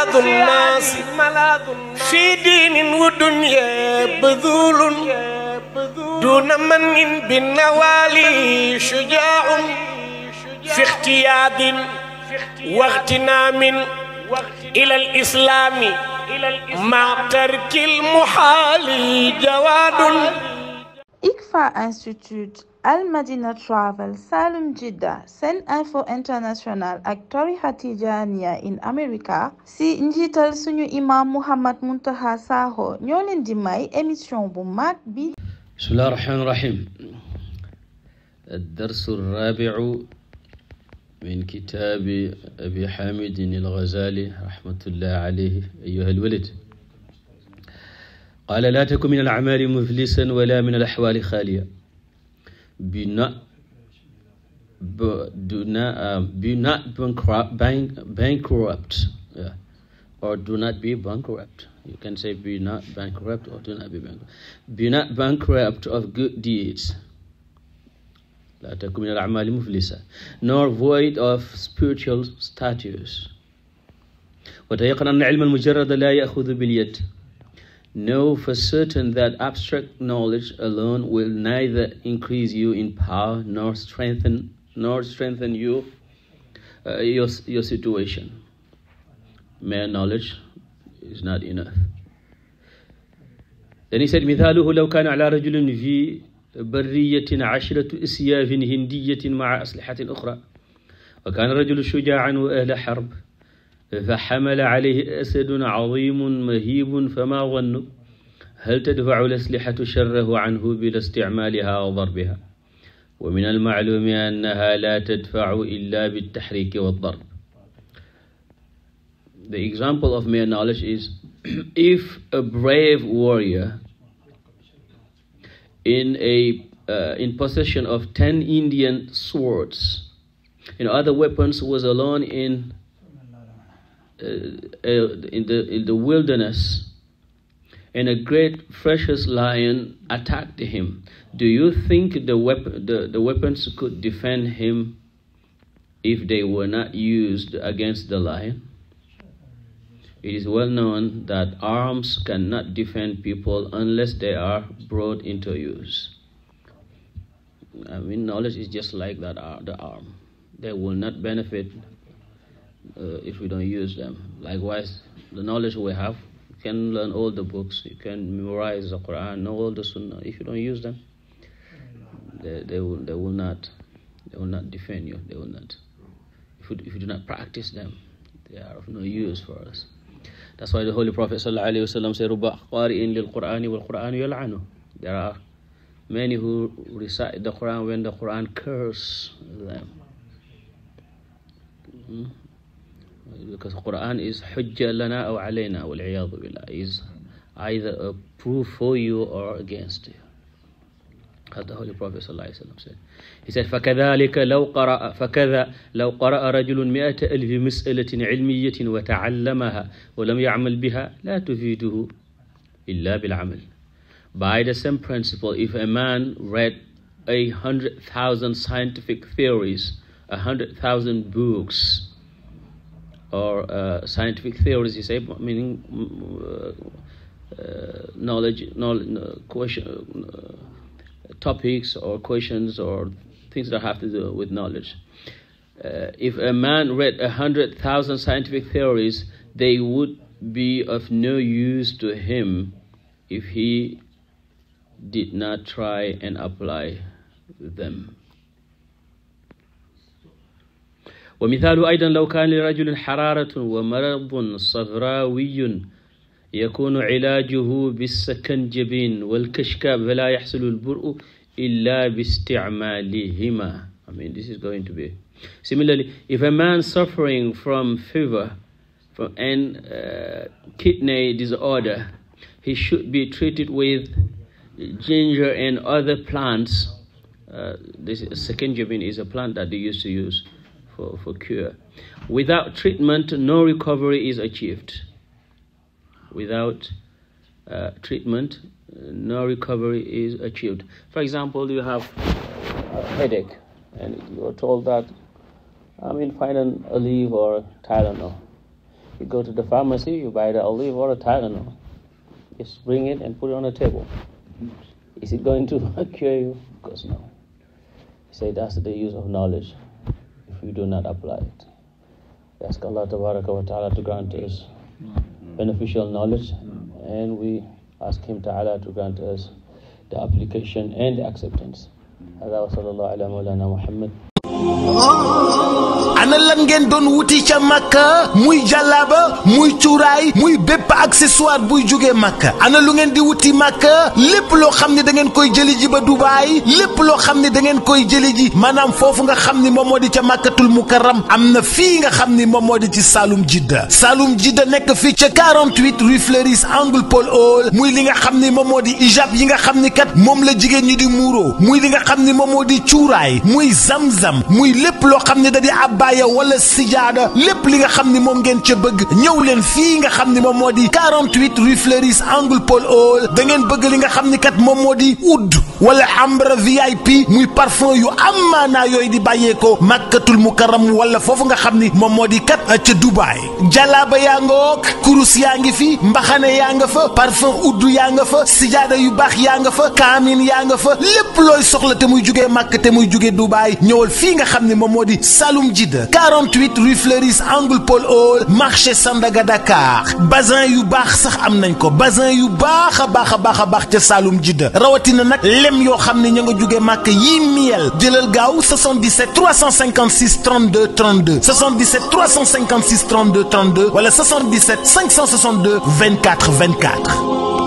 ملاذ الناس في دين ودنيا بذول دون من بالنوالي شجاع في اختياد واغتنام إلى الإسلام مع ترك المحال جواد. ICFA Institute, Al Madina Travel, Salum Jidda, Sen Info International ak tarixa Tijaaniya in America si njiital suñu imam Mouhammad Muntaqa Sakho ñoo leen di may émission bu mag bi. Bismillahi rahmaani rahim. الدرس الرابع من كتاب أبي حامد الغزالي رحمة الله عليه. أيها الولد، قال: لا تكن من الأعمال مفلسا ولا من الأحوال خاليا. Be not bankrupt, or do not be bankrupt. You can say be not bankrupt or do not be bankrupt. Be not bankrupt of good deeds. لا تكن من الأعمال مفلسا, nor void of spiritual status. وتيقن أن العلم المجرد لا يأخذ باليد. Know for certain that abstract knowledge alone will neither increase you in power nor strengthen you your situation. Mere knowledge is not enough. Then he said, مثاله لو كان على رجل في برية 10 أسياف هندية مع أسلحة أخرى، وكان الرجل شجاعا وأهل حرب، فحمل عليه أسد عظيم مهيب، فما ظنه؟ هل تدفع الأسلحة شره عنه بلا استعمالها أو ضربها؟ ومن المعلوم أنها لا تدفع إلا بالتحريك والضرب. The example of mere knowledge is if a brave warrior in possession of 10 Indian swords and other weapons was alone in the wilderness, and a great ferocious lion attacked him, do you think the weapons could defend him if they were not used against the lion? It is well known that arms cannot defend people unless they are brought into use. I mean, knowledge is just like that, the arm. They will not benefit if we don't use them. Likewise, the knowledge we have, you can learn all the books, you can memorize the Quran, know all the Sunnah. If you don't use them, they will not defend you. They will not. If you do not practice them, they are of no use for us. That's why the Holy Prophet ﷺ said, رُبَّ قَارِئٍ لِلْقُرْآنِ وَالْقُرْآنُ يَلْعَنُهُ. There are many who recite the Quran when the Quran curses them. Because the Quran is حُجَّةٌ لَنَا أَوْ عَلَيْنَا وَالْعِيَاذُ بِاللَّهِ, is either a proof for you or against you. As the Holy Prophet ﷺ said. He said, فكذلك لو قرأ رجل 100,000 مسألة علمية وتعلمها ولم يعمل بها لا تفيده إلا بالعمل. By the same principle, if a man read 100,000 scientific theories, 100,000 books, or scientific theories, you say, meaning topics or questions or things that have to do with knowledge. If a man read 100,000 scientific theories, they would be of no use to him if he did not try and apply them. ومثال أيضا لو كان لرجل حرارة ومرض صفراوي يكون علاجه بالسكنجبين والكشكاب فلا يحصل البرء إلا باستعمالهما. I mean, this is going to be. Similarly, if a man suffering from fever and kidney disorder, he should be treated with ginger and other plants. This secunjabin is a plant that they used to use for cure. Without treatment, no recovery is achieved. Without treatment, no recovery is achieved. For example, you have a headache, and you are told that, find a leaf or Tylenol. You go to the pharmacy, you buy the olive or a Tylenol. Just bring it and put it on the table. Is it going to cure you? Of course no. Say that's the use of knowledge if you do not apply it. We ask Allah Tabaraka wa Ta'ala to grant us beneficial knowledge, and we ask Him Ta'ala to grant us the application and the acceptance. Hada wa sallallahu ala mawlana Muhammad. ana lan ngeen doon wuti ca Makka muy jàllaaba muy cuuraay muy bépp accessoire buy jógee Makka ana lu ngeen di wuti Makka lépp loo xam ne da ngeen koy jëli ji ba Dubaay lépp loo xam ne da ngeen koy jëli ji maanaam foofu nga xam ni moom moo di ca Makkatul Mukarram am na fii nga xam ni moom moo di ci Saloum Jidda nekk fii ca 48 rue Fleuris angle Paul Hall muy li nga xam ni moom moo di ijab yi nga xam ni kat moom la jigéen ñi di muuroo muy li nga xam ni moom moo di cuuraay muy zamzam muy lépp loo xam ne da di abbaaya wala sijaada lépp li nga xam ni moom ngeen ca bëgg ñëw leen fii nga xam ni moom moo di 48 rue Fleuris angle Paul Hall da ngeen bëgg li nga xam ni kat moom moo di oud wala ambre VIP muy parfum yu amaanaa yooyu di bàyyeekoo Makkatul Mukarram wala foofu nga xam ni moom moo di kat ca Dubaay jalaaba yaa nga wook kurus yaa ngi fi mbaxane yaa nga fa parfum oud yaa nga fa sijaada yu baax yaa nga fa kaamin yaa nga fa lépp looy soxla te muy jugee Makka te muy jugee Dubaay ñëwal fii nga xam ni moom moo di Saloum Jidda 48 rue Fleuris angle Paul Hall marché Sandaga Dakar bazin yu baax sax am nañ ko bazin yu baax a baax ca Saloum Jidda rawatina nag lem yoo xam ne ña nga jóge Màkk yi miel jëlal gaaw 77 356 32 32 77 356 32 32 wala 77 562 24 24